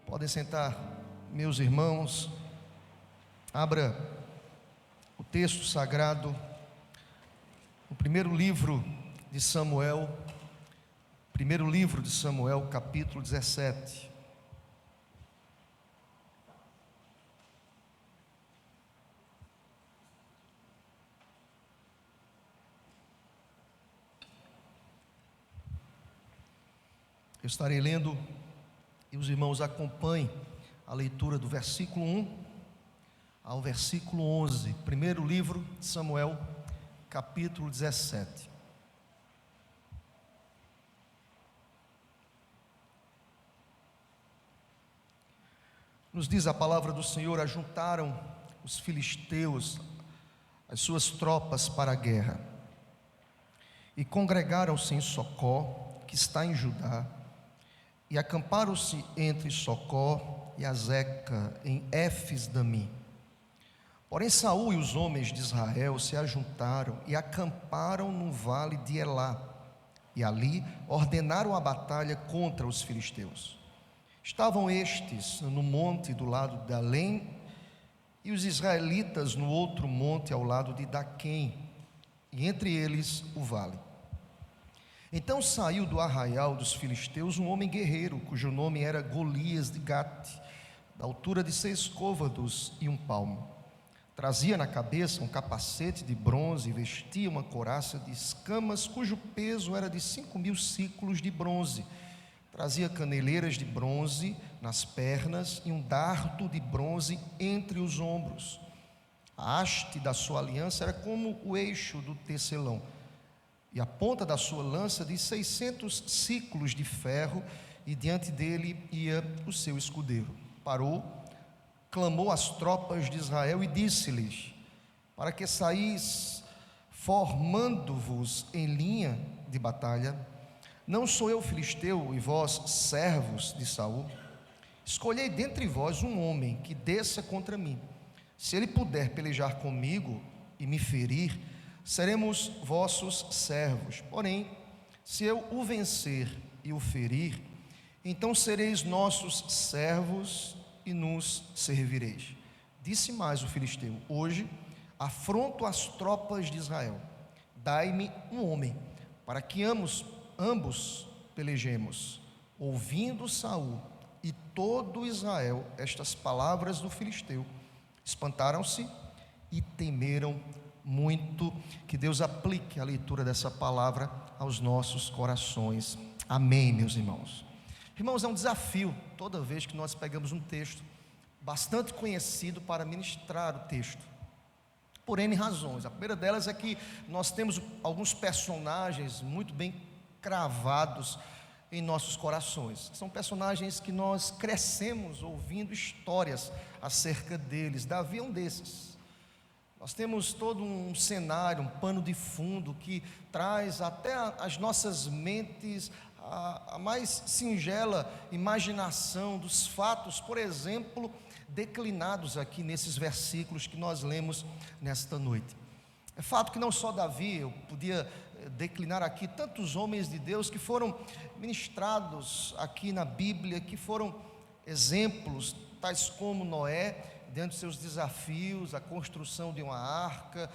Podem sentar, meus irmãos. Abra o texto sagrado, o primeiro livro de Samuel, capítulo 17. Eu estarei lendo e os irmãos acompanhem a leitura do versículo 1 ao versículo 11, primeiro livro de Samuel, capítulo 17. Nos diz a palavra do Senhor: ajuntaram os filisteus as suas tropas para a guerra, e congregaram-se em Socó, que está em Judá, e acamparam-se entre Socó e Azeca, em Éfes-Damim. Porém Saul e os homens de Israel se ajuntaram e acamparam no vale de Elá, e ali ordenaram a batalha contra os filisteus. Estavam estes no monte do lado de Além, e os israelitas no outro monte ao lado de Daquém, e entre eles o vale. Então saiu do arraial dos filisteus um homem guerreiro, cujo nome era Golias de Gate, da altura de 6 côvados e 1 palmo. Trazia na cabeça um capacete de bronze e vestia uma couraça de escamas, cujo peso era de 5.000 siclos de bronze. Trazia caneleiras de bronze nas pernas e um dardo de bronze entre os ombros. A haste da sua aliança era como o eixo do tecelão, e a ponta da sua lança de 600 siclos de ferro, e diante dele ia o seu escudeiro. Parou, clamou às tropas de Israel e disse-lhes: para que saís formando-vos em linha de batalha? Não sou eu filisteu e vós servos de Saul? Escolhei dentre vós um homem que desça contra mim. Se ele puder pelejar comigo e me ferir, seremos vossos servos. Porém, se eu o vencer e o ferir, então sereis nossos servos e nos servireis. Disse mais o filisteu: hoje afronto as tropas de Israel. Dai-me um homem, para que ambos pelejemos. Ouvindo Saul e todo Israel estas palavras do filisteu, espantaram-se e temeram muito. Que Deus aplique a leitura dessa palavra aos nossos corações. Amém, meus irmãos. Irmãos, é um desafio toda vez que nós pegamos um texto bastante conhecido para ministrar o texto, por N razões. A primeira delas é que nós temos alguns personagens muito bem cravados em nossos corações. São personagens que nós crescemos ouvindo histórias acerca deles. Davi é um desses. Nós temos todo um cenário, um pano de fundo que traz até as nossas mentes a mais singela imaginação dos fatos, por exemplo, declinados aqui nesses versículos que nós lemos nesta noite. É fato que não só Davi, eu podia declinar aqui tantos homens de Deus que foram ministrados aqui na Bíblia, que foram exemplos, tais como Noé, diante dos seus desafios, a construção de uma arca,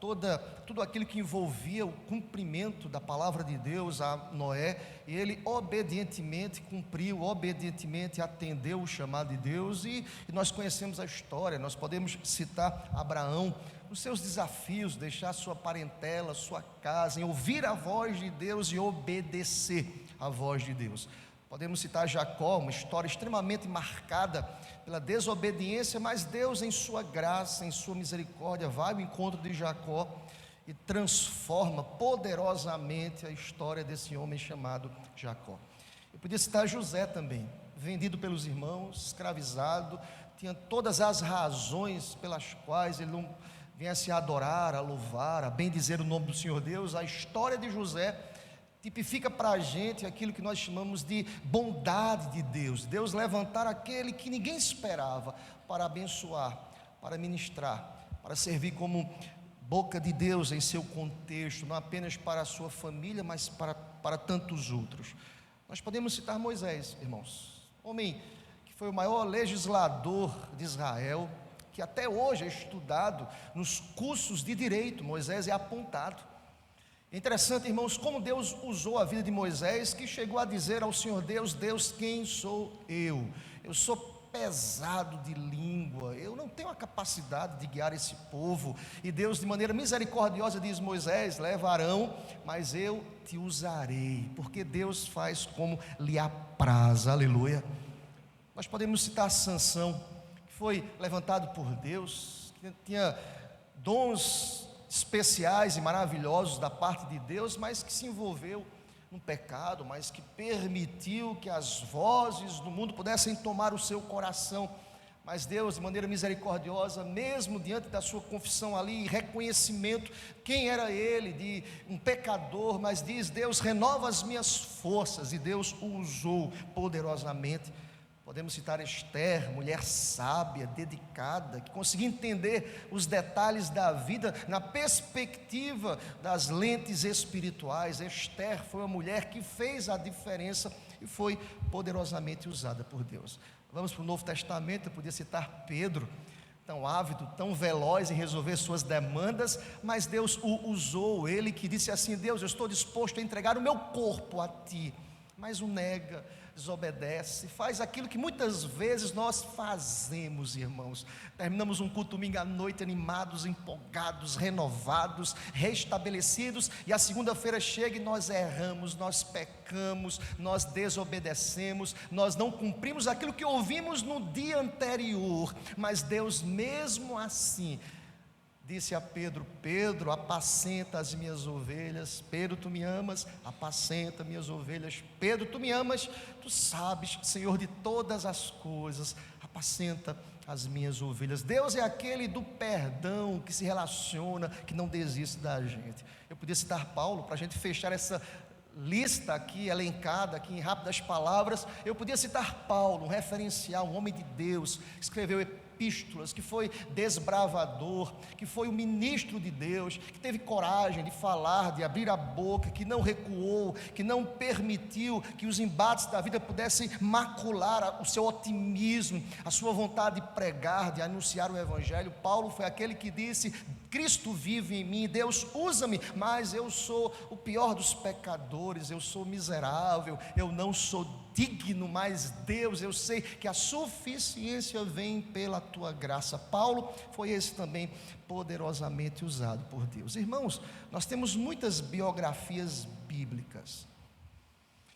tudo aquilo que envolvia o cumprimento da palavra de Deus a Noé, e ele obedientemente cumpriu, obedientemente atendeu o chamado de Deus, e nós conhecemos a história. Nós podemos citar Abraão, os seus desafios, deixar sua parentela, sua casa, em ouvir a voz de Deus e obedecer a voz de Deus. Podemos citar Jacó, uma história extremamente marcada pela desobediência, mas Deus, em sua graça, em sua misericórdia, vai ao encontro de Jacó e transforma poderosamente a história desse homem chamado Jacó. Eu podia citar José também, vendido pelos irmãos, escravizado, tinha todas as razões pelas quais ele não viesse a adorar, a louvar, a bendizer o nome do Senhor Deus. A história de José tipifica para a gente aquilo que nós chamamos de bondade de Deus. Deus levantar aquele que ninguém esperava para abençoar, para ministrar, para servir como boca de Deus em seu contexto, não apenas para a sua família, mas para tantos outros. Nós podemos citar Moisés, irmãos, homem que foi o maior legislador de Israel, que até hoje é estudado nos cursos de direito. Moisés é apontado. É interessante, irmãos, como Deus usou a vida de Moisés, que chegou a dizer ao Senhor Deus: Deus, quem sou eu? Eu sou pesado de língua, eu não tenho a capacidade de guiar esse povo. E Deus, de maneira misericordiosa, diz: Moisés, leva Arão, mas eu te usarei, porque Deus faz como lhe apraz. Aleluia. Nós podemos citar Sansão, que foi levantado por Deus, que tinha dons especiais e maravilhosos da parte de Deus, mas que se envolveu no pecado, mas que permitiu que as vozes do mundo pudessem tomar o seu coração. Mas Deus, de maneira misericordiosa, mesmo diante da sua confissão ali, reconhecimento, quem era ele, de um pecador, mas diz: Deus, renova as minhas forças, e Deus o usou poderosamente. Podemos citar Esther, mulher sábia, dedicada, que conseguia entender os detalhes da vida na perspectiva das lentes espirituais. Esther foi uma mulher que fez a diferença e foi poderosamente usada por Deus. Vamos para o Novo Testamento. Eu podia citar Pedro, tão ávido, tão veloz em resolver suas demandas, mas Deus o usou. Ele que disse assim: Deus, eu estou disposto a entregar o meu corpo a ti, mas o nega, desobedece, faz aquilo que muitas vezes nós fazemos, irmãos. Terminamos um culto domingo à noite animados, empolgados, renovados, restabelecidos, e a segunda-feira chega e nós erramos, nós pecamos, nós desobedecemos, nós não cumprimos aquilo que ouvimos no dia anterior. Mas Deus, mesmo assim, disse a Pedro: Pedro, apacenta as minhas ovelhas. Pedro, tu me amas? Apacenta minhas ovelhas. Pedro, tu me amas? Tu sabes, Senhor de todas as coisas, apacenta as minhas ovelhas. Deus é aquele do perdão, que se relaciona, que não desiste da gente. Eu podia citar Paulo para a gente fechar essa lista aqui, elencada aqui em rápidas palavras. Eu podia citar Paulo, um referencial, um homem de Deus, que escreveu epístolas, que foi desbravador, que foi o ministro de Deus, que teve coragem de falar, de abrir a boca, que não recuou, que não permitiu que os embates da vida pudessem macular o seu otimismo, a sua vontade de pregar, de anunciar o Evangelho. Paulo foi aquele que disse: Cristo vive em mim, Deus usa-me, mas eu sou o pior dos pecadores, eu sou miserável, eu não sou digno, mas Deus, eu sei que a suficiência vem pela tua graça. Paulo foi esse também poderosamente usado por Deus. Irmãos, nós temos muitas biografias bíblicas,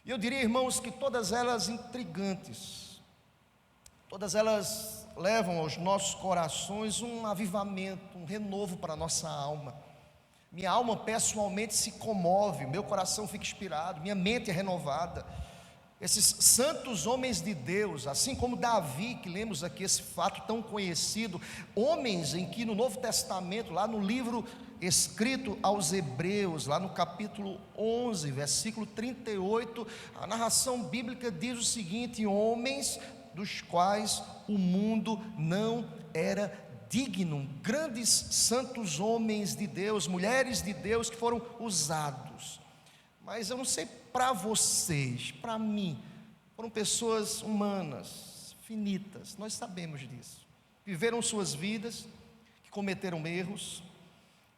e eu diria, irmãos, que todas elas intrigantes, todas elas levam aos nossos corações um avivamento, um renovo para a nossa alma. Minha alma pessoalmente se comove, meu coração fica inspirado, minha mente é renovada. Esses santos homens de Deus, assim como Davi, que lemos aqui esse fato tão conhecido, homens em que no Novo Testamento, lá no livro escrito aos Hebreus, lá no capítulo 11, versículo 38, a narração bíblica diz o seguinte: homens dos quais o mundo não era digno, grandes santos homens de Deus, mulheres de Deus que foram usados. Mas eu não sei para vocês, para mim, foram pessoas humanas, finitas, nós sabemos disso. Viveram suas vidas, que cometeram erros,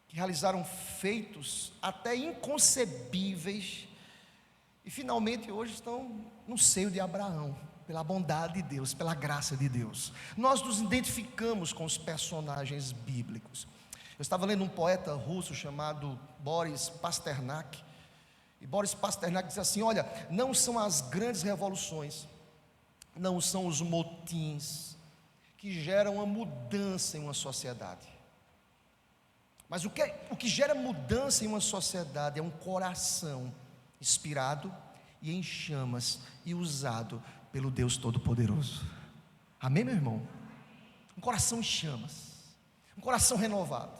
que realizaram feitos até inconcebíveis, e finalmente hoje estão no seio de Abraão, pela bondade de Deus, pela graça de Deus. Nós nos identificamos com os personagens bíblicos. Eu estava lendo um poeta russo chamado Boris Pasternak, e Boris Pasternak diz assim: olha, não são as grandes revoluções, não são os motins que geram a mudança em uma sociedade, mas o que gera mudança em uma sociedade é um coração inspirado e em chamas e usado pelo Deus Todo-Poderoso. Amém, meu irmão? Um coração em chamas, um coração renovado.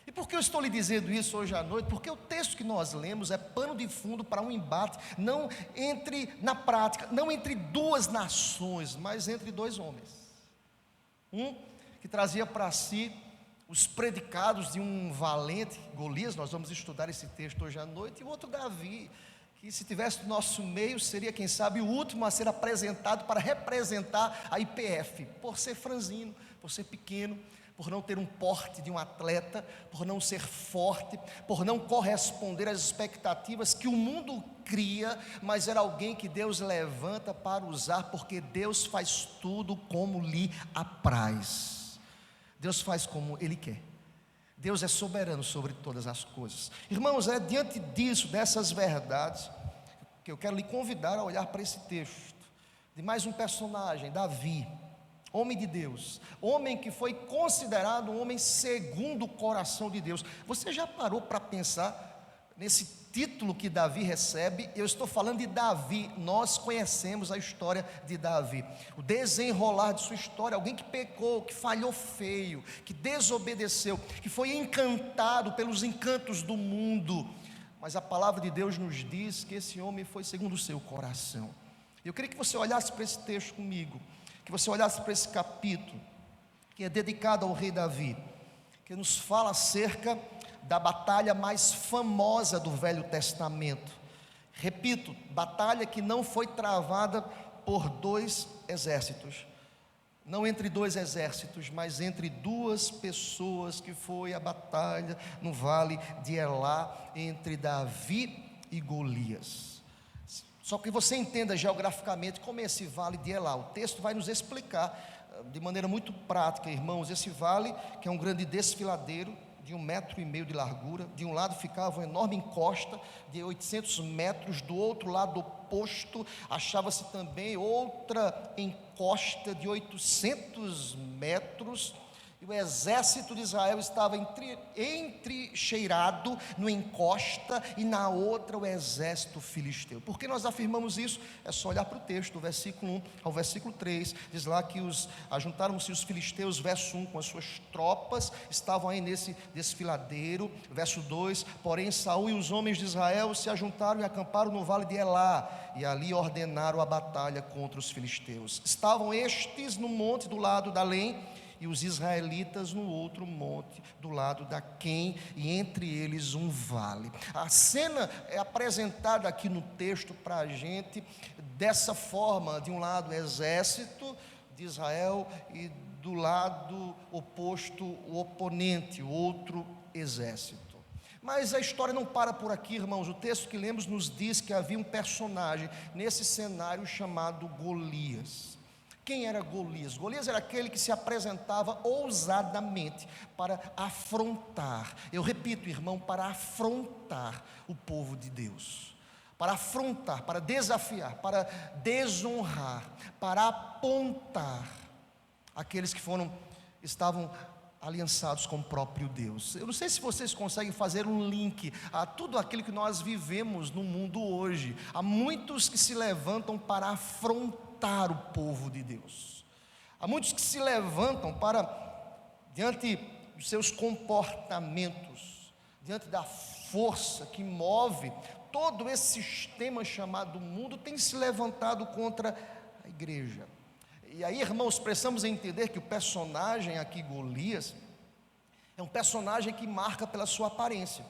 E por que eu estou lhe dizendo isso hoje à noite? Porque o texto que nós lemos é pano de fundo para um embate, não entre, na prática, não entre duas nações, mas entre dois homens. Um que trazia para si os predicados de um valente Golias, nós vamos estudar esse texto hoje à noite, e o outro Davi, que se tivesse no nosso meio, seria quem sabe o último a ser apresentado para representar a IPF, por ser franzino, por ser pequeno, por não ter um porte de um atleta, por não ser forte, por não corresponder às expectativas que o mundo cria, mas era alguém que Deus levanta para usar, porque Deus faz tudo como lhe apraz. Deus faz como Ele quer. Deus é soberano sobre todas as coisas. Irmãos, é diante disso, dessas verdades, que eu quero lhe convidar a olhar para esse texto, de mais um personagem, Davi, homem de Deus, homem que foi considerado um homem segundo o coração de Deus. Você já parou para pensar nesse título que Davi recebe? Eu estou falando de Davi. Nós conhecemos a história de Davi, o desenrolar de sua história, alguém que pecou, que falhou feio, que desobedeceu, que foi encantado pelos encantos do mundo, mas a palavra de Deus nos diz que esse homem foi segundo o seu coração. Eu queria que você olhasse para esse texto comigo, que você olhasse para esse capítulo, que é dedicado ao rei Davi, que nos fala acerca da batalha mais famosa do Velho Testamento. Repito, batalha que não foi travada por dois exércitos, não entre dois exércitos, mas entre duas pessoas, que foi a batalha no vale de Elá, entre Davi e Golias. Só que você entenda geograficamente como é esse vale de Elá. O texto vai nos explicar de maneira muito prática, irmãos. Esse vale, que é um grande desfiladeiro de 1,5 metro de largura, de um lado ficava uma enorme encosta de 800 metros, do outro lado oposto achava-se também outra encosta de 800 metros, e o exército de Israel estava entrincheirado no encosta, e na outra o exército filisteu. Por que nós afirmamos isso? É só olhar para o texto, do versículo 1 ao versículo 3, diz lá que ajuntaram-se os filisteus, verso 1, com as suas tropas, estavam aí nesse desfiladeiro, verso 2, porém Saul e os homens de Israel se ajuntaram e acamparam no vale de Elá, e ali ordenaram a batalha contra os filisteus. Estavam estes no monte do lado da Além, e os israelitas no outro monte, do lado da Quem, e entre eles um vale. A cena é apresentada aqui no texto para a gente dessa forma: de um lado o exército de Israel, e do lado oposto o oponente, o outro exército. Mas a história não para por aqui, irmãos. O texto que lemos nos diz que havia um personagem nesse cenário chamado Golias. Quem era Golias? Golias era aquele que se apresentava ousadamente para afrontar, eu repito, irmão, para afrontar o povo de Deus, para afrontar, para desafiar, para desonrar, para apontar aqueles que estavam aliançados com o próprio Deus. Eu não sei se vocês conseguem fazer um link a tudo aquilo que nós vivemos no mundo hoje. Há muitos que se levantam para afrontar o povo de Deus. Há muitos que se levantam para, diante dos seus comportamentos, diante da força que move todo esse sistema chamado mundo, tem se levantado contra a igreja. E aí, irmãos, precisamos entender que o personagem aqui, Golias, é um personagem que marca pela sua aparência.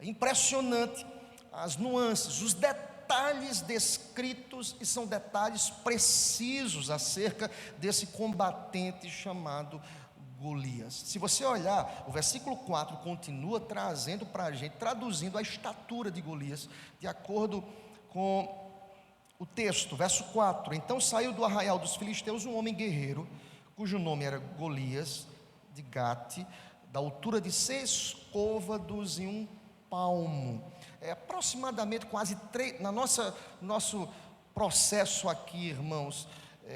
É impressionante as nuances, os detalhes descritos, e são detalhes precisos acerca desse combatente chamado Golias. Se você olhar, o versículo 4 continua trazendo para a gente, traduzindo a estatura de Golias, de acordo com o texto, verso 4: então saiu do arraial dos filisteus um homem guerreiro, cujo nome era Golias, de Gate, da altura de 6 côvados e 1 palmo. Aproximadamente quase 3, nosso processo aqui, irmãos,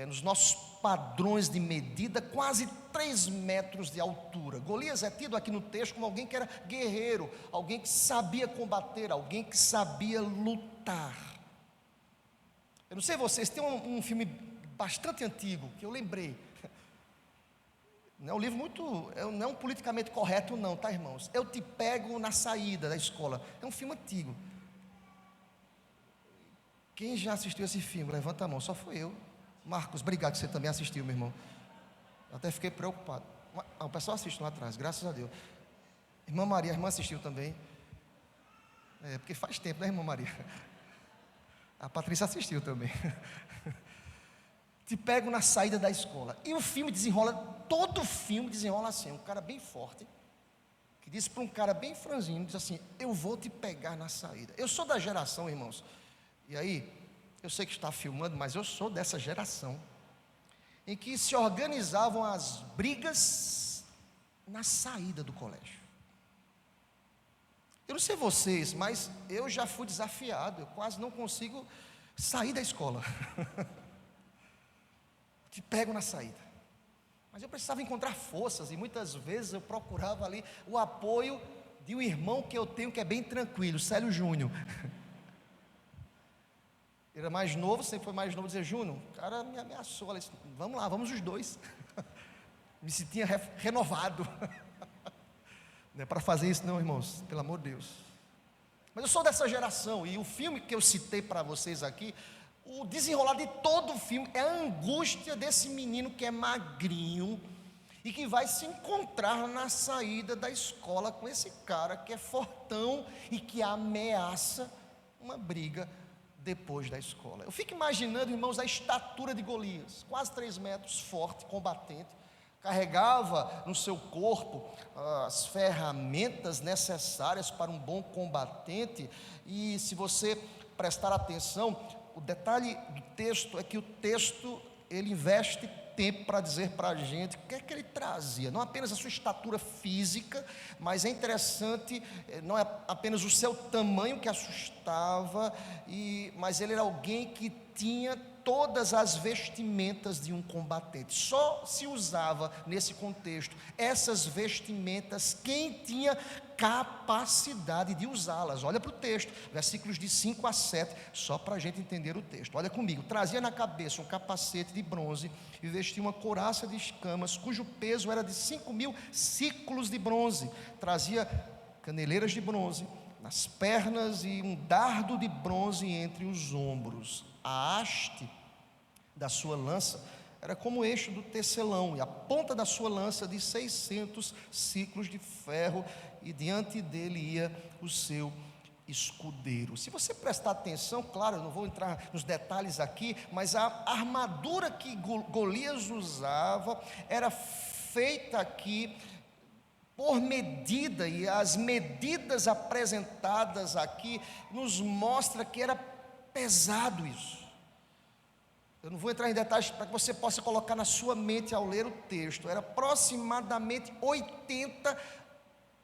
nos nossos padrões de medida, quase 3 metros de altura. Golias é tido aqui no texto como alguém que era guerreiro, alguém que sabia combater, alguém que sabia lutar. Eu não sei vocês, tem um filme bastante antigo, que eu lembrei, não é um livro não é um politicamente correto não, tá, irmãos? Eu Te Pego na Saída da Escola, é um filme antigo. Quem já assistiu esse filme? Levanta a mão. Só fui eu. Marcos, obrigado que você também assistiu, meu irmão. Eu até fiquei preocupado. O pessoal assiste lá atrás, graças a Deus. Irmã Maria, a irmã assistiu também. É, porque faz tempo, né, irmã Maria? A Patrícia assistiu também. Te pego na saída da escola. E o filme desenrola, todo o filme desenrola assim. Um cara bem forte, que diz para um cara bem franzino, diz assim: eu vou te pegar na saída. Eu sou da geração, irmãos. E aí, eu sei que está filmando, mas eu sou dessa geração em que se organizavam as brigas na saída do colégio. Eu não sei vocês, mas eu já fui desafiado. Eu quase não consigo sair da escola. Te pego na saída. Mas eu precisava encontrar forças, e muitas vezes eu procurava ali o apoio de um irmão que eu tenho, que é bem tranquilo, Célio Júnior. Ele era mais novo, sempre foi mais novo, dizia: Júnior, o cara me ameaçou. Ela disse: vamos lá, vamos os dois. Me sentia renovado. Não é para fazer isso não, irmãos, pelo amor de Deus. Mas eu sou dessa geração, e o filme que eu citei para vocês aqui, o desenrolar de todo o filme é a angústia desse menino que é magrinho e que vai se encontrar na saída da escola com esse cara que é fortão e que ameaça uma briga depois da escola. Eu fico imaginando, irmãos, a estatura de Golias, quase 3 metros, forte, combatente, carregava no seu corpo as ferramentas necessárias para um bom combatente. E se você prestar atenção, o detalhe do texto é que o texto, ele investe tempo para dizer para a gente o que é que ele trazia, não apenas a sua estatura física, mas é interessante, não é apenas o seu tamanho que assustava, mas ele era alguém que tinha todas as vestimentas de um combatente. Só se usava nesse contexto essas vestimentas quem tinha capacidade de usá-las. Olha para o texto, versículos de 5 a 7, só para a gente entender o texto. Olha comigo: trazia na cabeça um capacete de bronze e vestia uma couraça de escamas, cujo peso era de 5.000 ciclos de bronze. Trazia caneleiras de bronze nas pernas e um dardo de bronze entre os ombros. A haste da sua lança era como o eixo do tecelão, e a ponta da sua lança de 600 ciclos de ferro, e diante dele ia o seu escudeiro. Se você prestar atenção, claro, eu não vou entrar nos detalhes aqui, mas a armadura que Golias usava era feita aqui por medida, e as medidas apresentadas aqui nos mostra que era pesado isso. Eu não vou entrar em detalhes para que você possa colocar na sua mente ao ler o texto. Era aproximadamente 80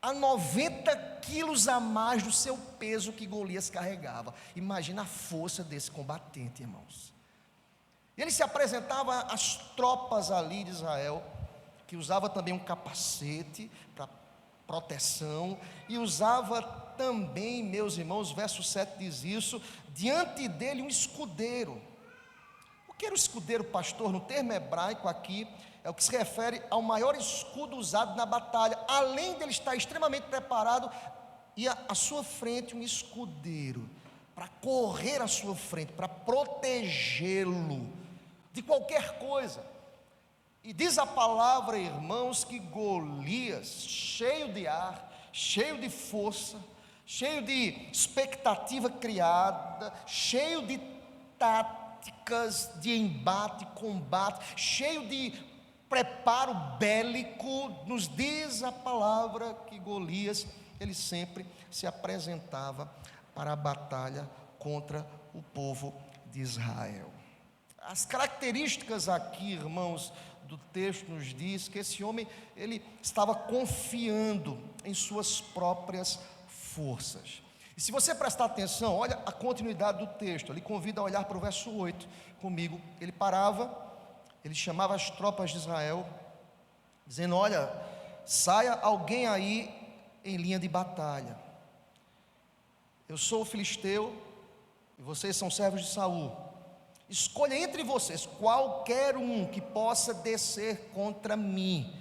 a 90 quilos a mais do seu peso que Golias carregava. Imagina a força desse combatente, irmãos. Ele se apresentava às tropas ali de Israel, que usava também um capacete para proteção, e usava também, meus irmãos, verso 7 diz isso, diante dele um escudeiro. O que era o escudeiro, pastor? No termo hebraico aqui, é o que se refere ao maior escudo usado na batalha. Além dele estar extremamente preparado, ia à sua frente um escudeiro, para correr à sua frente, para protegê-lo de qualquer coisa. E diz a palavra, irmãos, que Golias, cheio de ar, cheio de força, cheio de expectativa criada, cheio de táticas de embate, combate, cheio de preparo bélico, nos diz a palavra que Golias, ele sempre se apresentava para a batalha contra o povo de Israel. As características aqui, irmãos, do texto nos diz que esse homem, ele estava confiando em suas próprias forças. E se você prestar atenção, olha a continuidade do texto, ele convida a olhar para o verso 8 comigo. Ele parava, ele chamava as tropas de Israel, dizendo: olha, saia alguém aí em linha de batalha. Eu sou o filisteu e vocês são servos de Saul. Escolha entre vocês qualquer um que possa descer contra mim.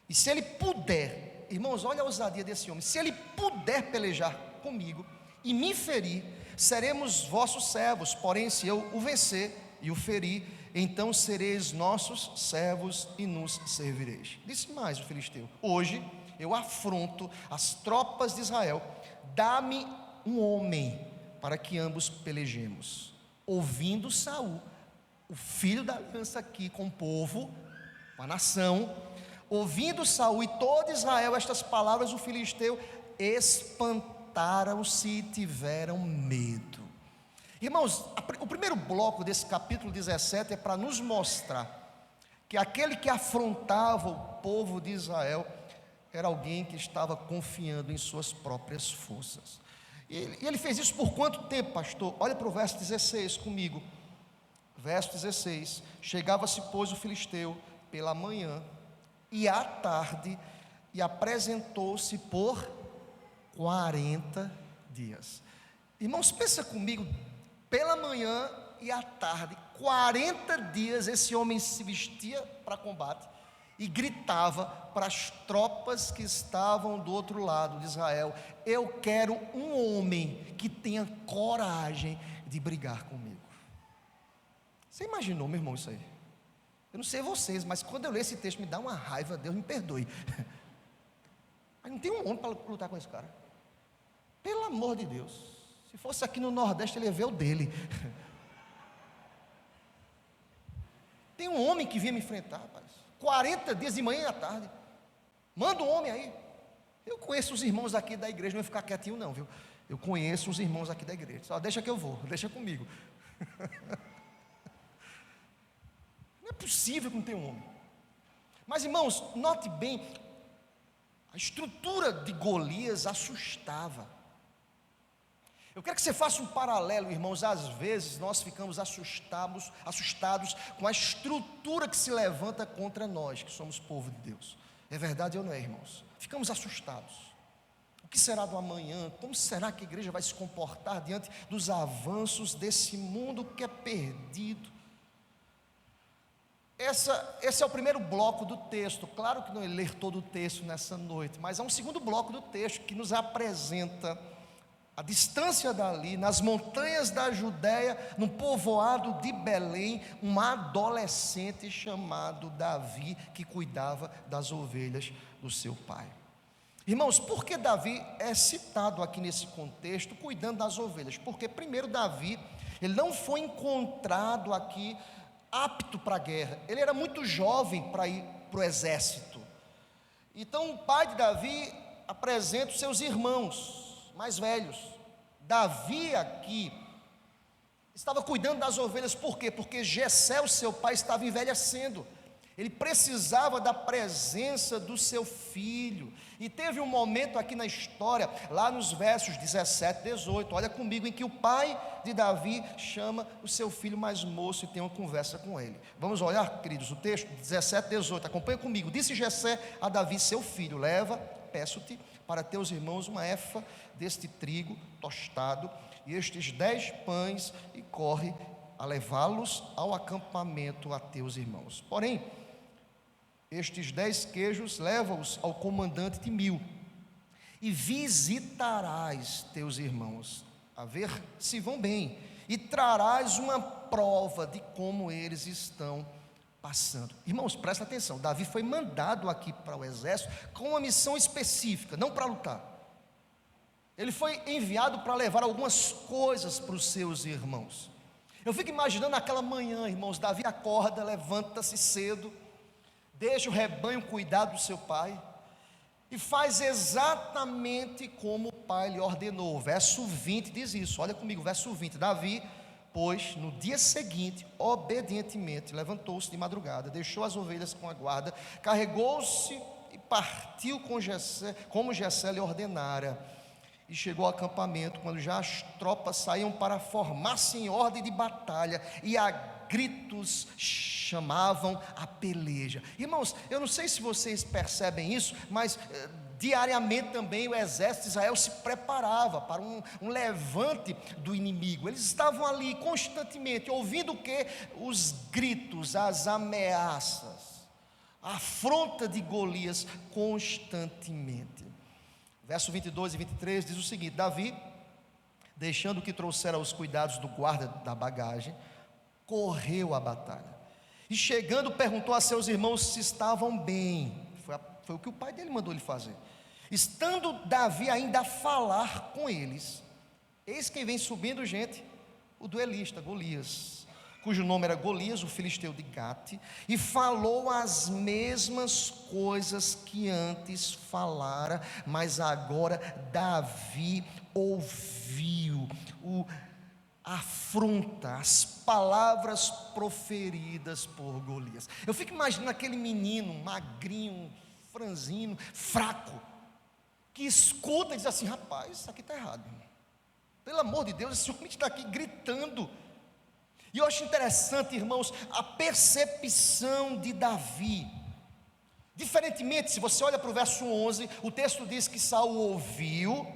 E se ele puder, irmãos, olha a ousadia desse homem, se ele puder pelejar comigo e me ferir, seremos vossos servos. Porém, se eu o vencer e o ferir, então sereis nossos servos e nos servireis. Disse mais o filisteu: hoje eu afronto as tropas de Israel, dá-me um homem para que ambos pelejemos. Ouvindo Saul, o filho da aliança aqui com o povo, com a nação, ouvindo Saul e todo Israel estas palavras, o filisteu espantaram-se e tiveram medo. Irmãos, o primeiro bloco desse capítulo 17 é para nos mostrar que aquele que afrontava o povo de Israel era alguém que estava confiando em suas próprias forças. E ele fez isso por quanto tempo, pastor? Olha para o verso 16 comigo. Verso 16: chegava-se, pois, o filisteu pela manhã e à tarde, e apresentou-se por 40 dias. Irmãos, pensa comigo, pela manhã e à tarde, 40 dias esse homem se vestia para combate e gritava para as tropas que estavam do outro lado de Israel: eu quero um homem que tenha coragem de brigar comigo. Você imaginou, meu irmão, isso aí? Eu não sei vocês, mas quando eu leio esse texto me dá uma raiva, Deus me perdoe. Mas não tem um homem para lutar com esse cara. Pelo amor de Deus. Se fosse aqui no Nordeste, ele ia ver o dele. Tem um homem que vinha me enfrentar, rapaz. 40 dias de manhã e à tarde. Manda um homem aí. Eu conheço os irmãos aqui da igreja, não vou ficar quietinho não, viu? Eu conheço os irmãos aqui da igreja. Só deixa que eu vou, deixa comigo. Não é possível que não tenha um homem. Mas, irmãos, note bem, a estrutura de Golias assustava. Eu quero que você faça um paralelo, irmãos. Às vezes nós ficamos assustados com a estrutura que se levanta contra nós, que somos povo de Deus. É verdade ou não é, irmãos? Ficamos assustados. O que será do amanhã? Como será que a igreja vai se comportar diante dos avanços desse mundo que é perdido? Esse é o primeiro bloco do texto. Claro que não é ler todo o texto nessa noite, mas há um segundo bloco do texto que nos apresenta a distância dali, nas montanhas da Judéia, no povoado de Belém, um adolescente chamado Davi, que cuidava das ovelhas do seu pai. Irmãos, por que Davi é citado aqui nesse contexto, cuidando das ovelhas? Porque primeiro Davi, ele não foi encontrado aqui apto para a guerra, ele era muito jovem para ir para o exército. Então o pai de Davi apresenta os seus irmãos mais velhos. Davi aqui estava cuidando das ovelhas, por quê? Porque Jessé, o seu pai, estava envelhecendo. Ele precisava da presença do seu filho. E teve um momento aqui na história, lá nos versos 17 e 18, olha comigo, em que o pai de Davi chama o seu filho mais moço e tem uma conversa com ele. Vamos olhar, queridos, o texto 17 e 18, acompanha comigo. Disse Jessé a Davi, seu filho: leva, peço-te, para teus irmãos uma efa deste trigo tostado e estes 10 pães, e corre a levá-los ao acampamento a teus irmãos. Porém, estes 10 queijos leva-os ao comandante de 1000, e visitarás teus irmãos, a ver se vão bem, e trarás uma prova de como eles estão passando. Irmãos, presta atenção, Davi foi mandado aqui para o exército com uma missão específica, não para lutar. Ele foi enviado para levar algumas coisas para os seus irmãos. Eu fico imaginando aquela manhã, irmãos, Davi acorda, levanta-se cedo, deixa o rebanho cuidar do seu pai e faz exatamente como o pai lhe ordenou. O verso 20 diz isso, olha comigo, verso 20. Davi, pois, no dia seguinte, obedientemente, levantou-se de madrugada, deixou as ovelhas com a guarda, carregou-se e partiu com Jessé, como Jessé lhe ordenara, e chegou ao acampamento, quando já as tropas saíam para formar-se em ordem de batalha, e a gritos chamavam a peleja. Irmãos, eu não sei se vocês percebem isso, mas diariamente também o exército de Israel se preparava para um levante do inimigo. Eles estavam ali constantemente, ouvindo o que? Os gritos, as ameaças, a afronta de Golias constantemente. Verso 22 e 23 diz o seguinte: Davi, deixando que trouxera os cuidados do guarda da bagagem, correu à batalha, e chegando perguntou a seus irmãos se estavam bem. Foi o que o pai dele mandou ele fazer. Estando Davi ainda a falar com eles, Eis quem vem subindo, gente, o duelista, Golias, cujo nome era Golias, o filisteu de Gate, e falou as mesmas coisas que antes falara, mas agora Davi ouviu a afronta, as palavras proferidas por Golias. Eu fico imaginando aquele menino magrinho, franzino, fraco, que escuta e diz assim: rapaz, isso aqui está errado, irmão. Pelo amor de Deus, esse homem está aqui gritando. E eu acho interessante, irmãos, a percepção de Davi. Diferentemente, se você olha para o verso 11, o texto diz que Saul ouviu,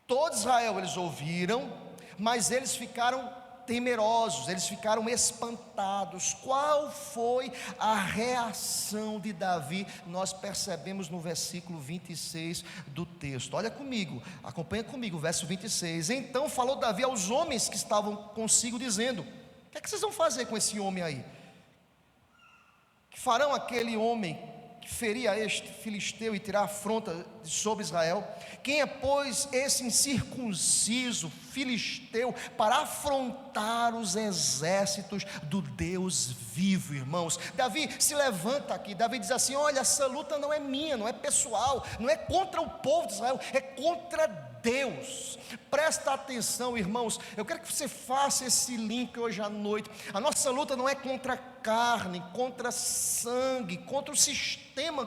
todo Israel eles ouviram, mas eles ficaram temerosos, eles ficaram espantados. Qual foi a reação de Davi? Nós percebemos no versículo 26 do texto. Olha comigo, acompanha comigo o verso 26. Então falou Davi aos homens que estavam consigo, dizendo: o que é que vocês vão fazer com esse homem aí? Que farão aquele homem que feria este filisteu e tirar afronta sobre Israel? Quem é, pois, esse incircunciso filisteu para afrontar os exércitos do Deus vivo, irmãos? Davi se levanta aqui, Davi diz assim: olha, essa luta não é minha, não é pessoal, não é contra o povo de Israel, é contra Deus. Presta atenção, irmãos, eu quero que você faça esse link hoje à noite. A nossa luta não é contra a carne, contra sangue, contra o sistema,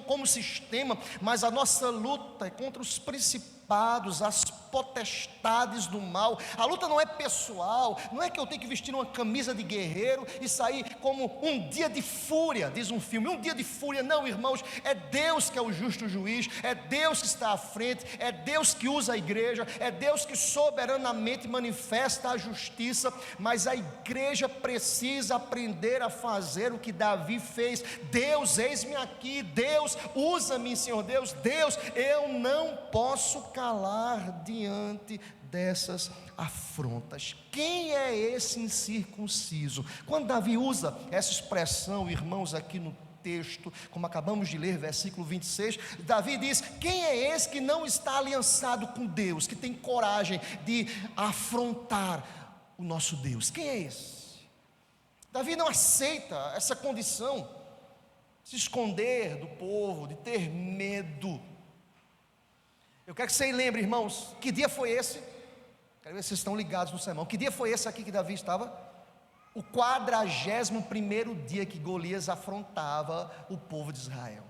como sistema, mas a nossa luta é contra os principados, as potestades do mal. A luta não é pessoal, não é que eu tenho que vestir uma camisa de guerreiro e sair como um dia de fúria, diz um filme, um dia de fúria. Não, irmãos, é Deus que é o justo juiz, é Deus que está à frente, é Deus que usa a igreja, é Deus que soberanamente manifesta a justiça, mas a igreja precisa aprender a fazer o que Davi fez. Deus, eis-me aqui, Deus, usa-me, Senhor Deus, eu não posso calar diante dessas afrontas. Quem é esse incircunciso? Quando Davi usa essa expressão, irmãos, aqui no texto, como acabamos de ler, versículo 26, Davi diz: quem é esse que não está aliançado com Deus, que tem coragem de afrontar o nosso Deus? Quem é esse? Davi não aceita essa condição, de se esconder do povo, de ter medo. Eu quero que vocês lembrem, irmãos, que dia foi esse? Quero ver se vocês estão ligados no sermão. Que dia foi esse aqui que Davi estava? O 41º dia que Golias afrontava o povo de Israel.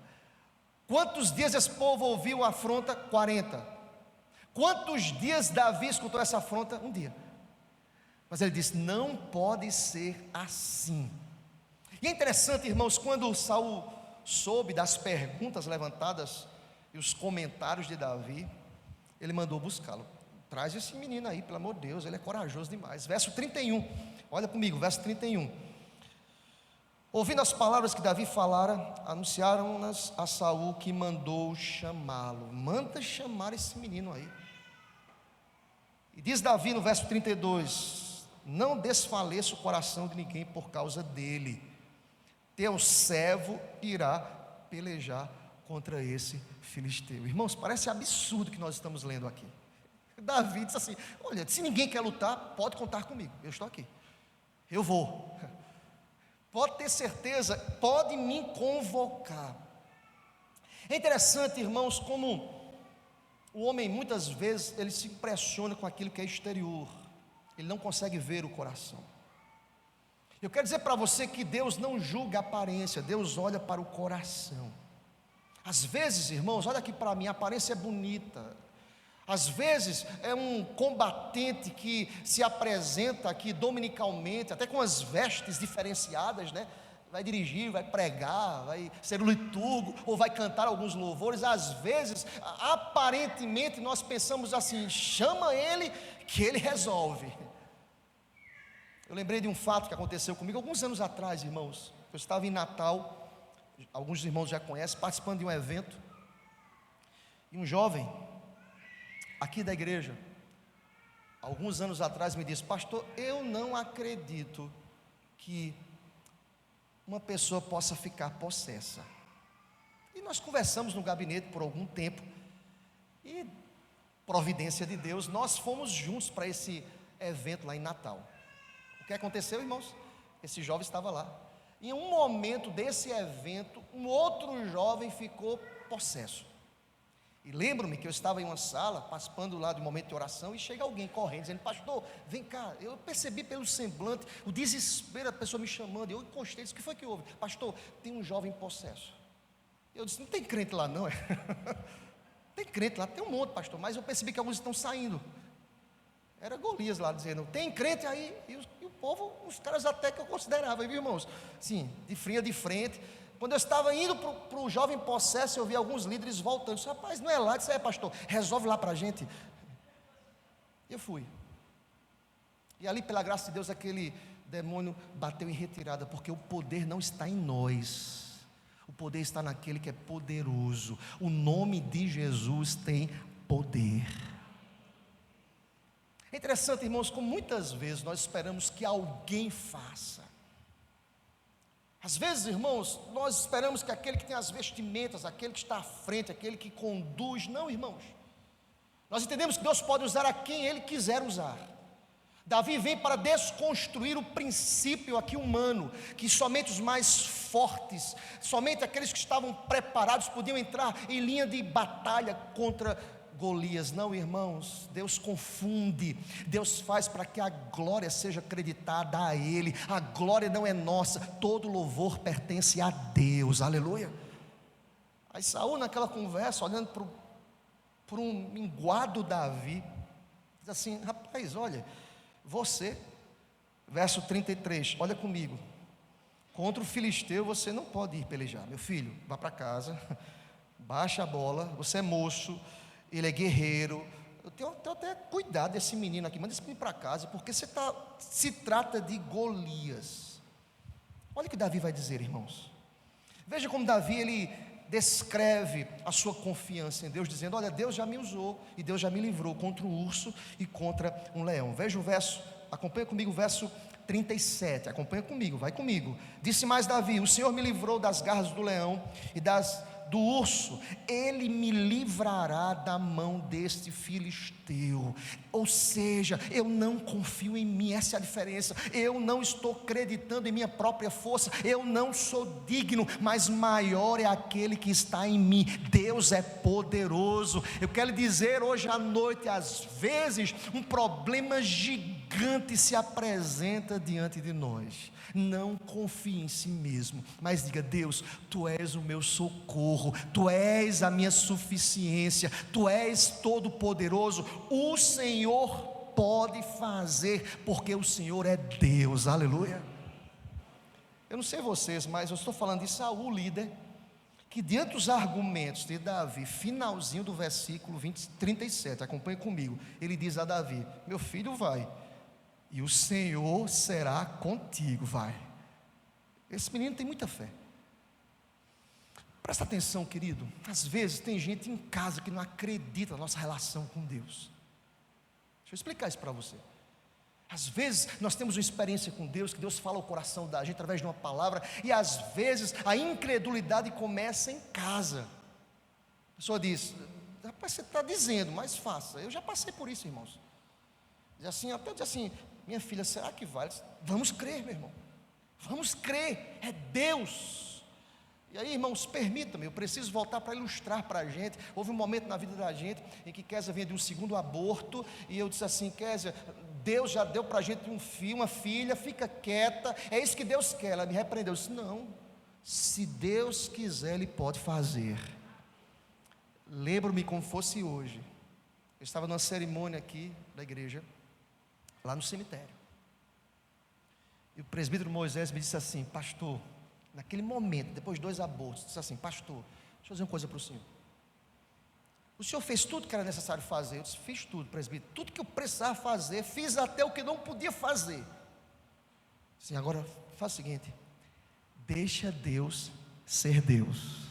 Quantos dias esse povo ouviu a afronta? 40. Quantos dias Davi escutou essa afronta? Um dia. Mas ele disse: não pode ser assim. E é interessante, irmãos, quando Saul soube das perguntas levantadas e os comentários de Davi, ele mandou buscá-lo. Traz esse menino aí, pelo amor de Deus, ele é corajoso demais. Verso 31, olha comigo, verso 31. Ouvindo as palavras que Davi falara, anunciaram-nas a Saul, que mandou chamá-lo. Manda chamar esse menino aí. E diz Davi no verso 32: não desfaleça o coração de ninguém por causa dele, teu servo irá pelejar contra esse filisteu. Irmãos, parece absurdo o que nós estamos lendo aqui. Davi disse assim: olha, se ninguém quer lutar, pode contar comigo, eu estou aqui, eu vou, pode ter certeza, pode me convocar. É interessante, irmãos, como o homem muitas vezes ele se impressiona com aquilo que é exterior, ele não consegue ver o coração. Eu quero dizer para você que Deus não julga a aparência, Deus olha para o coração. Às vezes, irmãos, olha aqui para mim, a aparência é bonita. Às vezes é um combatente que se apresenta aqui dominicalmente, até com as vestes diferenciadas, né? Vai dirigir, vai pregar, vai ser um liturgo, ou vai cantar alguns louvores. Às vezes, aparentemente, nós pensamos assim: chama ele que ele resolve. Eu lembrei de um fato que aconteceu comigo alguns anos atrás, irmãos. Eu estava em Natal, alguns irmãos já conhecem, participando de um evento, e um jovem aqui da igreja, alguns anos atrás, me disse: pastor, eu não acredito que uma pessoa possa ficar possessa. E nós conversamos no gabinete por algum tempo, e providência de Deus, nós fomos juntos para esse evento lá em Natal. O que aconteceu, irmãos? Esse jovem estava lá. Em um momento desse evento, um outro jovem ficou possesso. E lembro-me que eu estava em uma sala, participando lá de um momento de oração, e chega alguém correndo, dizendo: pastor, vem cá. Eu percebi pelo semblante, o desespero, a pessoa me chamando, eu encostei, disse: o que foi que houve? Pastor, tem um jovem possesso. Eu disse: não tem crente lá não, é? Tem crente lá, tem um monte, pastor, mas eu percebi que alguns estão saindo. Era Golias lá dizendo: tem crente aí, e o povo, os caras até que eu considerava, viu, irmãos? Sim, de frente. Quando eu estava indo para o jovem possesso, eu vi alguns líderes voltando. Eu disse: rapaz, não é lá, disse: é, pastor, resolve lá para a gente. Eu fui. E ali, pela graça de Deus, aquele demônio bateu em retirada, porque o poder não está em nós. O poder está naquele que é poderoso. O nome de Jesus tem poder. É interessante, irmãos, como muitas vezes nós esperamos que alguém faça. Às vezes, irmãos, nós esperamos que aquele que tem as vestimentas, aquele que está à frente, aquele que conduz. Não, irmãos. Nós entendemos que Deus pode usar a quem Ele quiser usar. Davi vem para desconstruir o princípio aqui humano, que somente os mais fortes, somente aqueles que estavam preparados podiam entrar em linha de batalha contra Golias. Não, irmãos, Deus confunde, Deus faz para que a glória seja acreditada a Ele. A glória não é nossa, todo louvor pertence a Deus, aleluia. Aí Saul, naquela conversa, olhando para um minguado Davi, diz assim: rapaz, olha, você, verso 33, olha comigo, contra o filisteu você não pode ir pelejar, meu filho, vá para casa, baixa a bola, você é moço, ele é guerreiro. Eu tenho até cuidado desse menino aqui, manda esse menino para casa, porque se trata de Golias. Olha o que Davi vai dizer, irmãos. Veja como Davi, ele descreve a sua confiança em Deus, dizendo: olha, Deus já me usou, e Deus já me livrou contra um urso e contra um leão. Veja o verso, acompanha comigo o verso 37, acompanha comigo, vai comigo. Disse mais Davi: o Senhor me livrou das garras do leão e do urso, Ele me livrará da mão deste filisteu. Ou seja, eu não confio em mim, essa é a diferença. Eu não estou acreditando em minha própria força, eu não sou digno, mas maior é aquele que está em mim. Deus é poderoso. Eu quero lhe dizer hoje à noite, às vezes um problema gigante se apresenta diante de nós. Não confie em si mesmo, mas diga: Deus, Tu és o meu socorro, Tu és a minha suficiência, Tu és todo poderoso. O Senhor pode fazer, porque o Senhor é Deus, aleluia. Eu não sei vocês, mas eu estou falando de Saul, líder, que diante dos argumentos de Davi, finalzinho do versículo 37, acompanhe comigo, ele diz a Davi: meu filho, vai, e o Senhor será contigo, vai. Esse menino tem muita fé. Presta atenção, querido. Às vezes tem gente em casa que não acredita na nossa relação com Deus. Deixa eu explicar isso para você. Às vezes nós temos uma experiência com Deus, que Deus fala ao coração da gente através de uma palavra, e às vezes a incredulidade começa em casa. A pessoa diz: rapaz, você está dizendo, mas faça. Eu já passei por isso, irmãos. Diz assim, até diz assim: minha filha, será que vale? Vamos crer, meu irmão, vamos crer, é Deus. E aí, irmãos, permita-me, eu preciso voltar para ilustrar para a gente. Houve um momento na vida da gente em que Kézia vinha de um segundo aborto, e eu disse assim: Kézia, Deus já deu para a gente um filho, uma filha, fica quieta, é isso que Deus quer. Ela me repreendeu, eu disse: não, se Deus quiser, Ele pode fazer. Lembro-me como fosse hoje, eu estava numa cerimônia aqui da igreja, lá no cemitério, e o presbítero Moisés me disse assim: pastor, naquele momento, depois de 2 abortos, disse assim: pastor, deixa eu dizer uma coisa para o senhor. O senhor fez tudo que era necessário fazer. Eu disse: fiz tudo, presbítero, tudo que eu precisava fazer, fiz até o que não podia fazer. Sim, agora faz o seguinte: deixa Deus ser Deus.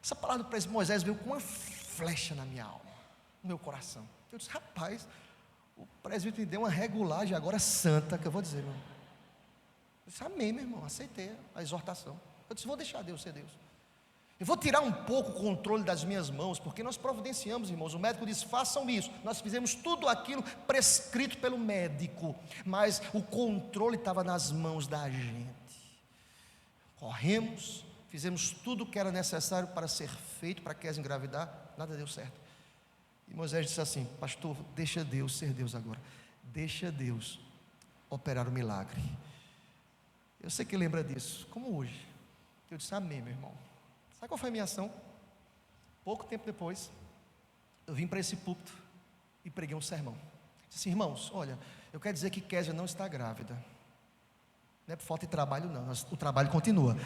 Essa palavra do presbítero Moisés veio com uma flecha na minha alma, no meu coração. Eu disse: rapaz, o presbítero me deu uma regulagem agora santa, que eu vou dizer, meu irmão. Eu disse: amém, meu irmão, aceitei a exortação. Eu disse: vou deixar Deus ser Deus. Eu vou tirar um pouco o controle das minhas mãos, porque nós providenciamos, irmãos. O médico disse: façam isso. Nós fizemos tudo aquilo prescrito pelo médico, mas o controle estava nas mãos da gente. Corremos, fizemos tudo o que era necessário para ser feito, para Kézia engravidar, nada deu certo. E Moisés disse assim: pastor, deixa Deus ser Deus agora, deixa Deus operar o milagre. Eu sei que lembra disso, como hoje. Eu disse: amém, meu irmão. Sabe qual foi a minha ação? Pouco tempo depois, eu vim para esse púlpito e preguei um sermão. Disse assim: irmãos, olha, eu quero dizer que Kézia não está grávida. Não é por falta de trabalho não, o trabalho continua.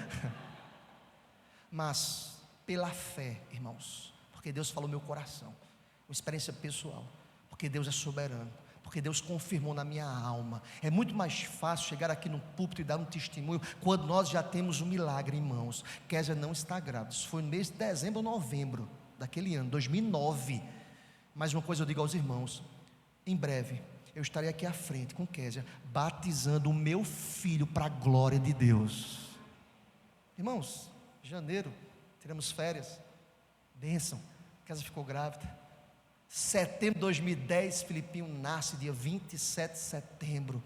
Mas, pela fé, irmãos, porque Deus falou no meu coração, uma experiência pessoal, porque Deus é soberano, porque Deus confirmou na minha alma. É muito mais fácil chegar aqui no púlpito e dar um testemunho quando nós já temos um milagre em mãos. Kézia não está grávida. Isso foi no mês de dezembro ou novembro daquele ano, 2009. Mas uma coisa eu digo aos irmãos: em breve eu estarei aqui à frente com Kézia, batizando o meu filho para a glória de Deus. Irmãos, em janeiro tiramos férias, bênção, Kézia ficou grávida. Setembro de 2010, Filipinho nasce dia 27 de setembro.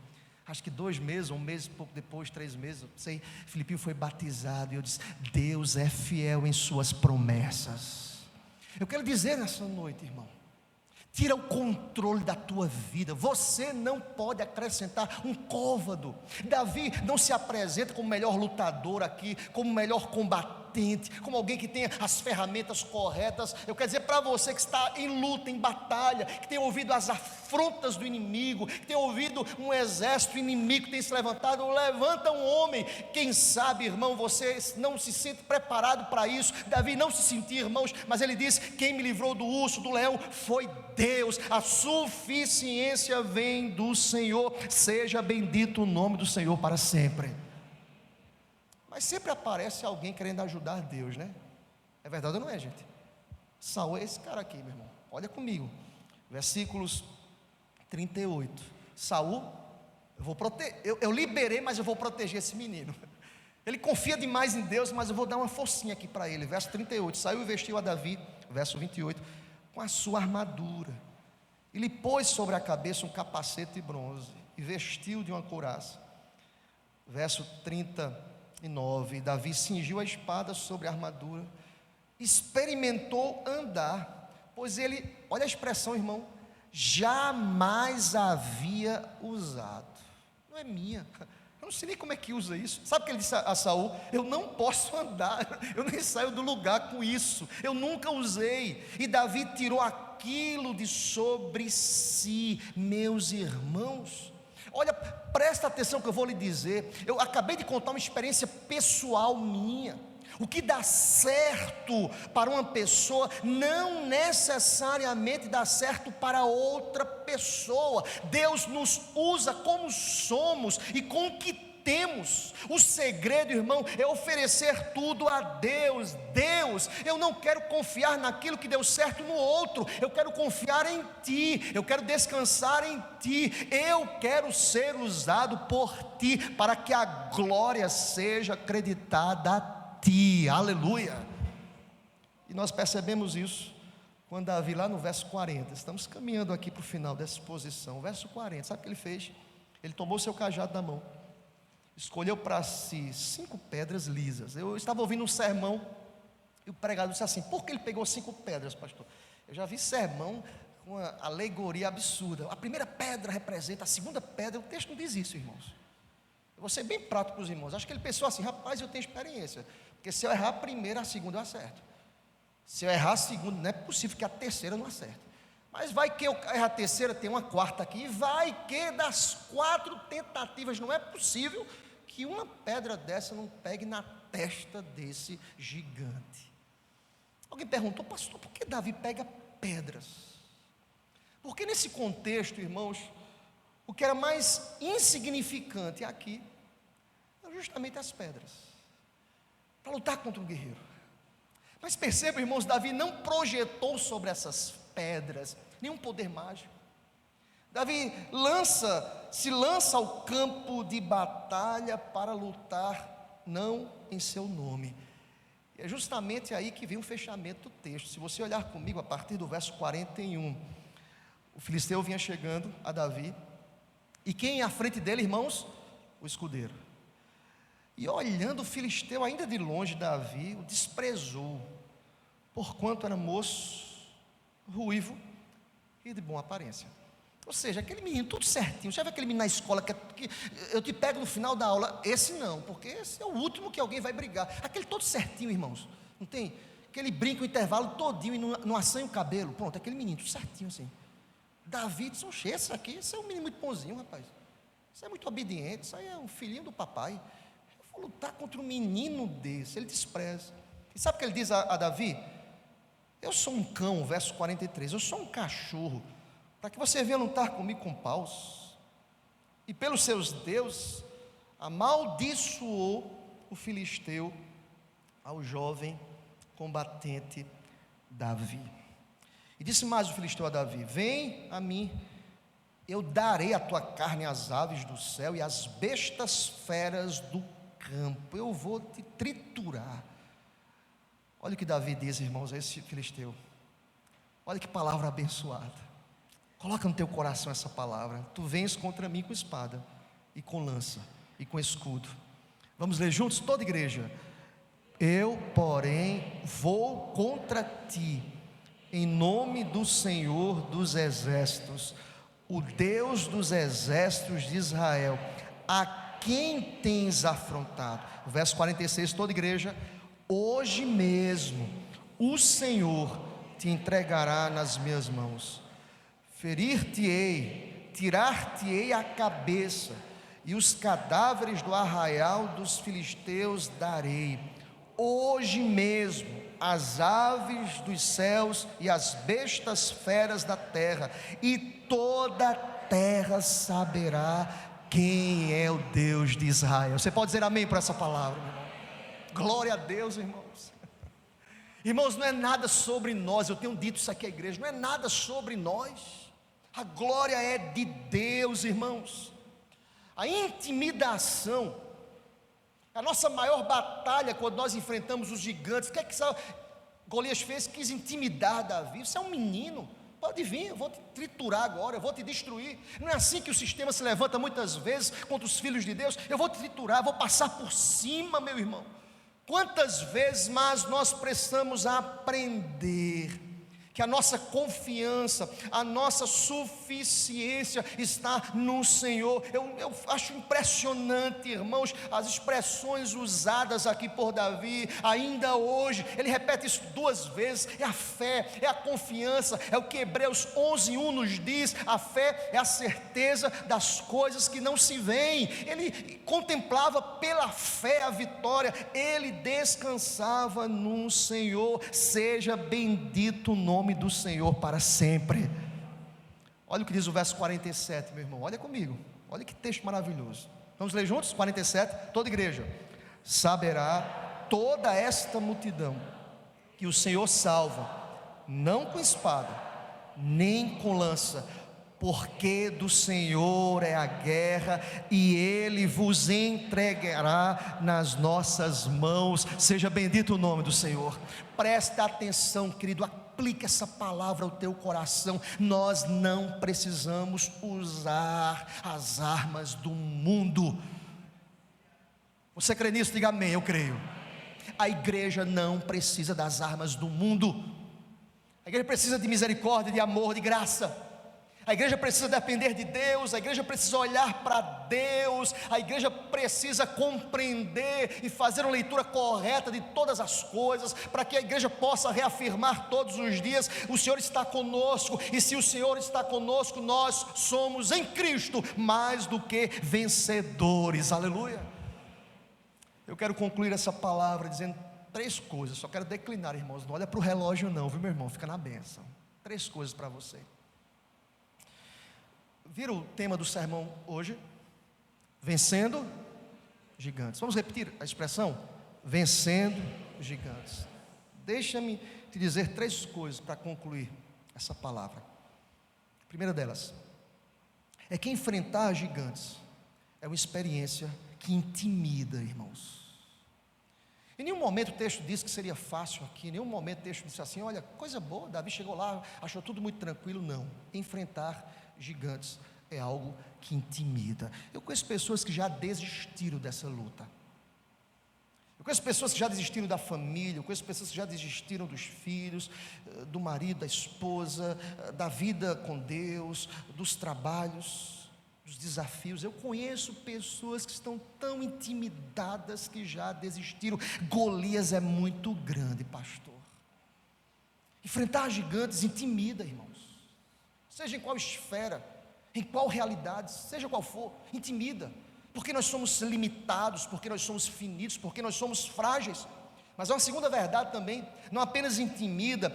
Acho que 2 meses, um mês e pouco depois, 3 meses, não sei, Filipinho foi batizado. E eu disse: Deus é fiel em suas promessas. Eu quero dizer nessa noite, irmão, tira o controle da tua vida. Você não pode acrescentar um côvado. Davi não se apresenta como o melhor lutador aqui, como o melhor combatente, como alguém que tenha as ferramentas corretas. Eu quero dizer para você que está em luta, em batalha, que tem ouvido as afrontas do inimigo, que tem ouvido um exército inimigo que tem se levantado: levanta um homem. Quem sabe, irmão, você não se sente preparado para isso. Davi não se sentia, irmãos, mas ele diz: quem me livrou do urso, do leão, foi Deus. A suficiência vem do Senhor. Seja bendito o nome do Senhor para sempre. Mas sempre aparece alguém querendo ajudar Deus, né? É verdade ou não é, gente? Saul é esse cara aqui, meu irmão. Olha comigo, versículos 38. Saul, eu liberei, mas eu vou proteger esse menino. Ele confia demais em Deus, mas eu vou dar uma forcinha aqui para ele. Verso 38, saiu e vestiu a Davi, verso 28, com a sua armadura. E lhe pôs sobre a cabeça um capacete de bronze, e vestiu de uma couraça. Verso 39, Davi cingiu a espada sobre a armadura, experimentou andar, pois ele, olha a expressão, irmão, jamais havia usado. Não é minha, eu não sei nem como é que usa isso. Sabe o que ele disse a Saul? Eu não posso andar, eu nem saio do lugar com isso, eu nunca usei. E Davi tirou aquilo de sobre si. Meus irmãos, olha, presta atenção que eu vou lhe dizer. Eu acabei de contar uma experiência pessoal minha. O que dá certo para uma pessoa não necessariamente dá certo para outra pessoa. Deus nos usa como somos e com o que temos. O segredo, irmão, é oferecer tudo a Deus. Deus, eu não quero confiar naquilo que deu certo no outro, eu quero confiar em Ti, eu quero descansar em Ti, eu quero ser usado por Ti, para que a glória seja acreditada a Ti, aleluia. E nós percebemos isso quando Davi, lá no verso 40, estamos caminhando aqui para o final dessa exposição, verso 40, sabe o que ele fez? Ele tomou seu cajado na mão, escolheu para si 5 pedras lisas. Eu estava ouvindo um sermão e o pregador disse assim: por que ele pegou 5 pedras, pastor? Eu já vi sermão com uma alegoria absurda. A primeira pedra representa a segunda pedra. O texto não diz isso, irmãos. Eu vou ser bem prático para os irmãos. Acho que ele pensou assim: rapaz, eu tenho experiência, porque se eu errar a primeira, a segunda eu acerto. Se eu errar a segunda, não é possível que a terceira não acerte. Mas vai que eu errar a terceira, tem uma quarta aqui, e vai que das 4 tentativas, não é possível que uma pedra dessa não pegue na testa desse gigante. Alguém perguntou: pastor, por que Davi pega pedras? Porque nesse contexto, irmãos, o que era mais insignificante aqui eram justamente as pedras, para lutar contra um guerreiro. Mas perceba, irmãos, Davi não projetou sobre essas pedras nenhum poder mágico. Davi se lança ao campo de batalha para lutar, não em seu nome. É justamente aí que vem o fechamento do texto. Se você olhar comigo a partir do verso 41, o filisteu vinha chegando a Davi, e quem à frente dele, irmãos? O escudeiro. E olhando o filisteu ainda de longe, Davi o desprezou, porquanto era moço, ruivo e de boa aparência. Ou seja, aquele menino tudo certinho. Já viu aquele menino na escola que eu te pego no final da aula? Esse não, porque esse é o último que alguém vai brigar. Aquele todo certinho, irmãos. Não tem? Aquele brinca o intervalo todinho e não assanha o cabelo. Pronto, aquele menino tudo certinho assim. Davi disse: oxe, esse é um menino muito bonzinho, rapaz. Isso é muito obediente, isso aí é um filhinho do papai. Eu vou lutar contra um menino desse. Ele despreza. E sabe o que ele diz a Davi? Eu sou um cão, verso 43. Eu sou um cachorro, para que você venha lutar comigo com paus. E pelos seus deuses amaldiçoou o filisteu ao jovem combatente Davi. E disse mais o filisteu a Davi: vem a mim, eu darei a tua carne às aves do céu e às bestas feras do campo. Eu vou te triturar. Olha o que Davi diz, irmãos, a esse filisteu. Olha que palavra abençoada. Coloca no teu coração essa palavra. Tu vens contra mim com espada e com lança e com escudo. Vamos ler juntos, toda a igreja. Eu, porém, vou contra ti, em nome do Senhor dos exércitos, o Deus dos exércitos de Israel, a quem tens afrontado. O verso 46, toda a igreja. Hoje mesmo o Senhor te entregará nas minhas mãos. Ferir-te-ei, tirar-te-ei a cabeça, e os cadáveres do arraial dos filisteus darei. Hoje mesmo as aves dos céus e as bestas feras da terra, e toda a terra saberá quem é o Deus de Israel. Você pode dizer amém para essa palavra, meu irmão? Glória a Deus, irmãos. Irmãos, não é nada sobre nós. Eu tenho dito isso aqui à igreja. Não é nada sobre nós. A glória é de Deus, irmãos. A intimidação, a nossa maior batalha quando nós enfrentamos os gigantes. O que é que Golias fez? Quis intimidar Davi. Você é um menino, pode vir, eu vou te triturar agora, eu vou te destruir. Não é assim que o sistema se levanta muitas vezes contra os filhos de Deus? Eu vou te triturar, vou passar por cima, meu irmão. Quantas vezes mais nós precisamos aprender que a nossa confiança, a nossa suficiência está no Senhor. Eu acho impressionante, irmãos, as expressões usadas aqui por Davi, ainda hoje. Ele repete isso 2 vezes: é a fé, é a confiança, é o que Hebreus 11:1 nos diz. A fé é a certeza das coisas que não se veem. Ele contemplava pela fé a vitória, ele descansava no Senhor. Seja bendito o nome do Senhor para sempre. Olha o que diz o verso 47, meu irmão. Olha comigo, olha que texto maravilhoso. Vamos ler juntos? 47, toda a igreja. Saberá toda esta multidão que o Senhor salva, não com espada, nem com lança, porque do Senhor é a guerra, e Ele vos entregará nas nossas mãos. Seja bendito o nome do Senhor. Presta atenção, querido, aplica essa palavra ao teu coração. Nós não precisamos usar as armas do mundo. Você crê nisso? Diga amém. Eu creio. A igreja não precisa das armas do mundo. A igreja precisa de misericórdia, de amor, de graça. A igreja precisa depender de Deus, a igreja precisa olhar para Deus, a igreja precisa compreender e fazer uma leitura correta de todas as coisas, para que a igreja possa reafirmar todos os dias: o Senhor está conosco, e se o Senhor está conosco, nós somos em Cristo mais do que vencedores. Aleluia. Eu quero concluir essa palavra dizendo 3 coisas, só quero declinar, irmãos, não olha para o relógio não, viu, meu irmão, fica na bênção. 3 coisas para você. Viram o tema do sermão hoje? Vencendo gigantes. Vamos repetir a expressão? Vencendo gigantes. Deixa-me te dizer 3 coisas para concluir essa palavra. A primeira delas é que enfrentar gigantes é uma experiência que intimida, irmãos. Em nenhum momento o texto disse que seria fácil aqui, em nenhum momento o texto disse assim: olha, coisa boa, Davi chegou lá, achou tudo muito tranquilo. Não, enfrentar gigantes é algo que intimida. Eu conheço pessoas que já desistiram dessa luta. Eu conheço pessoas que já desistiram da família, eu conheço pessoas que já desistiram dos filhos, do marido, da esposa, da vida com Deus, dos trabalhos, dos desafios. Eu conheço pessoas que estão tão intimidadas que já desistiram. Golias é muito grande, pastor. Enfrentar gigantes intimida, irmãos. Seja em qual esfera, em qual realidade, seja qual for, intimida. Porque nós somos limitados, porque nós somos finitos, porque nós somos frágeis. Mas é uma segunda verdade também, não apenas intimida,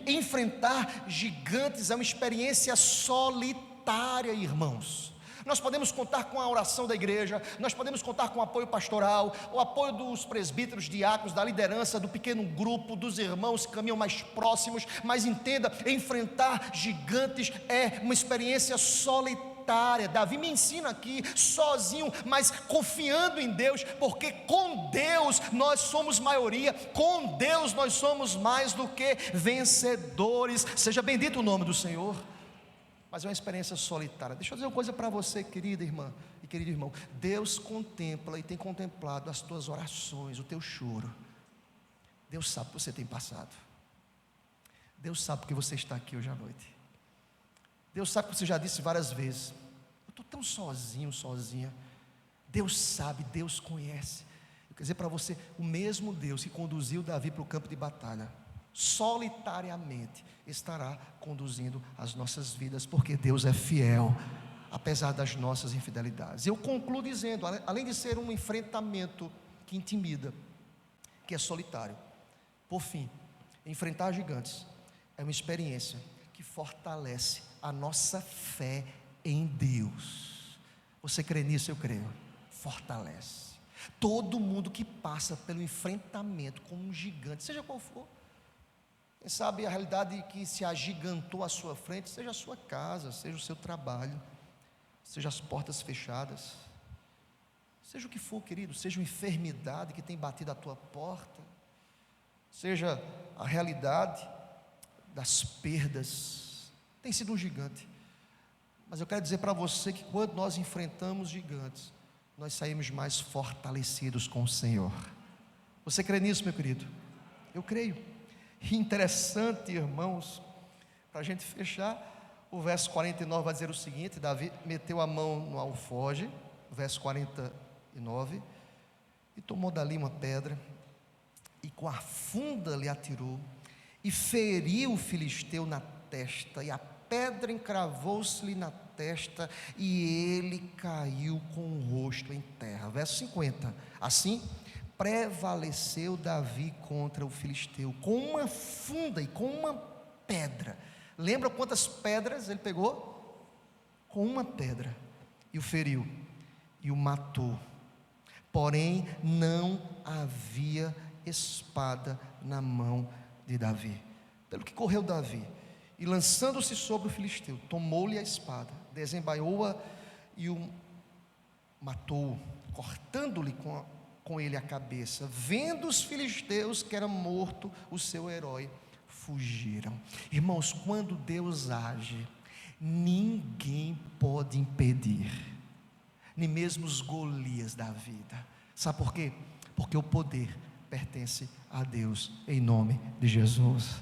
enfrentar gigantes é uma experiência solitária, irmãos. Nós podemos contar com a oração da igreja, nós podemos contar com o apoio pastoral, o apoio dos presbíteros, diáconos, da liderança, do pequeno grupo, dos irmãos que caminham mais próximos, mas entenda, enfrentar gigantes é uma experiência solitária. Davi me ensina aqui, sozinho, mas confiando em Deus, porque com Deus nós somos maioria, com Deus nós somos mais do que vencedores. Seja bendito o nome do Senhor. Mas é uma experiência solitária. Deixa eu dizer uma coisa para você, querida irmã e querido irmão. Deus contempla e tem contemplado as tuas orações, o teu choro. Deus sabe o que você tem passado. Deus sabe porque você está aqui hoje à noite. Deus sabe que você já disse várias vezes: eu estou tão sozinho, sozinha. Deus sabe, Deus conhece. Eu quero dizer para você, o mesmo Deus que conduziu Davi para o campo de batalha, solitariamente estará conduzindo as nossas vidas, porque Deus é fiel, apesar das nossas infidelidades. Eu concluo dizendo, além de ser um enfrentamento que intimida, que é solitário, por fim, enfrentar gigantes é uma experiência que fortalece a nossa fé em Deus. Você crê nisso? Eu creio. Fortalece. Todo mundo que passa pelo enfrentamento com um gigante, seja qual for, quem sabe a realidade que se agigantou à sua frente, seja a sua casa, seja o seu trabalho, seja as portas fechadas, seja o que for, querido, seja uma enfermidade que tem batido à tua porta, seja a realidade das perdas, tem sido um gigante. Mas eu quero dizer para você que quando nós enfrentamos gigantes, nós saímos mais fortalecidos com o Senhor. Você crê nisso, meu querido? Eu creio. E interessante, irmãos, para a gente fechar, o verso 49 vai dizer o seguinte: Davi meteu a mão no alforje, verso 49, e tomou dali uma pedra, e com a funda lhe atirou, e feriu o filisteu na testa, e a pedra encravou-se-lhe na testa, e ele caiu com o rosto em terra. Verso 50, assim prevaleceu Davi contra o filisteu, com uma funda e com uma pedra. Lembra quantas pedras ele pegou? Com uma pedra, e o feriu, e o matou. Porém não havia espada na mão de Davi. Pelo que correu Davi, e lançando-se sobre o filisteu, tomou-lhe a espada, desembaiou-a e o matou, cortando-lhe com ele a cabeça. Vendo os filisteus que era morto o seu herói, fugiram. Irmãos, quando Deus age, ninguém pode impedir, nem mesmo os Golias da vida. Sabe por quê? Porque o poder pertence a Deus, em nome de Jesus.